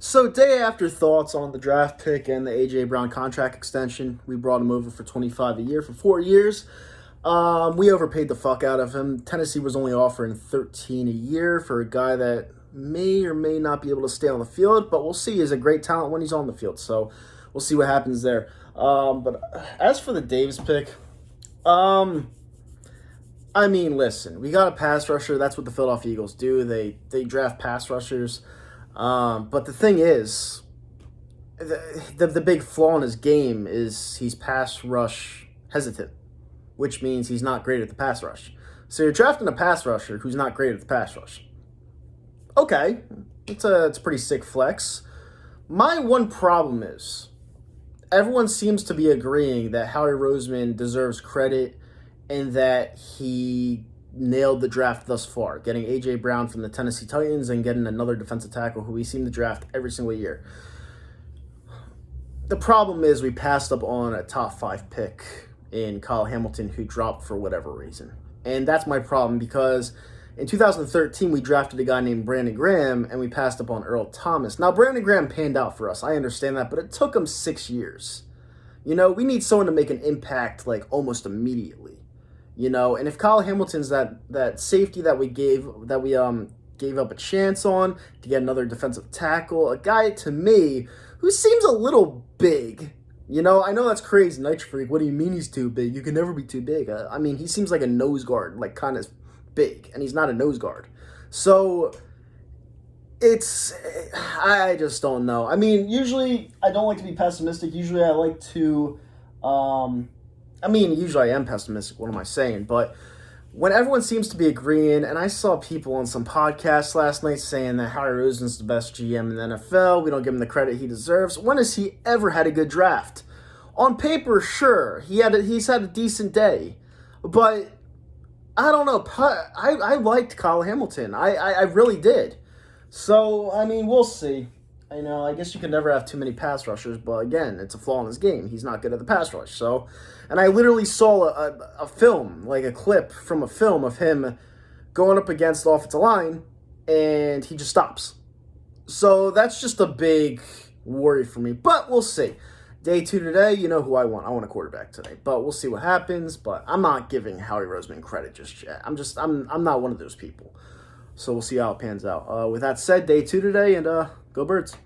So, day after thoughts on the draft pick and the A.J. Brown contract extension, we brought him over for 25 a year for 4 years. We overpaid the fuck out of him. Tennessee was only offering 13 a year for a guy that may or may not be able to stay on the field, but we'll see. He's a great talent when he's on the field, so we'll see what happens there. But as for the Davis pick, listen, we got a pass rusher. That's what the Philadelphia Eagles do. They draft pass rushers. But the thing is, the big flaw in his game is he's pass rush hesitant, which means he's not great at the pass rush. So you're drafting a pass rusher who's not great at the pass rush. Okay, it's a pretty sick flex. My one problem is everyone seems to be agreeing that Howie Roseman deserves credit and that he nailed the draft thus far, getting A.J. Brown from the Tennessee Titans and getting another defensive tackle who we seem to draft every single year. The problem is we passed up on a top 5 pick in Kyle Hamilton who dropped for whatever reason. And that's my problem because in 2013 we drafted a guy named Brandon Graham and we passed up on Earl Thomas. Now Brandon Graham panned out for us, I understand that, but it took him 6 years. We need someone to make an impact like almost immediately. And if Kyle Hamilton's that safety that we gave up a chance on to get another defensive tackle, a guy to me who seems a little big. I know that's crazy, Nitro Freak. What do you mean he's too big? You can never be too big. He seems like a nose guard, like kind of big, and he's not a nose guard. So I just don't know. Usually I don't like to be pessimistic. Usually I like to usually I am pessimistic, what am I saying? But when everyone seems to be agreeing, and I saw people on some podcasts last night saying that Howie Roseman's the best GM in the NFL, we don't give him the credit he deserves. When has he ever had a good draft? On paper, sure, he's had a decent day. But, I don't know, I liked Kyle Hamilton. I really did. So, we'll see. I guess you can never have too many pass rushers, but again, it's a flaw in his game. He's not good at the pass rush. So, and I literally saw a film, like a clip from a film of him going up against the offensive line, and he just stops. So that's just a big worry for me, but we'll see. Day 2 today, you know who I want. I want a quarterback today, but we'll see what happens. But I'm not giving Howie Roseman credit just yet. I'm not one of those people. So we'll see how it pans out. With that said, day 2 today, and go Birds.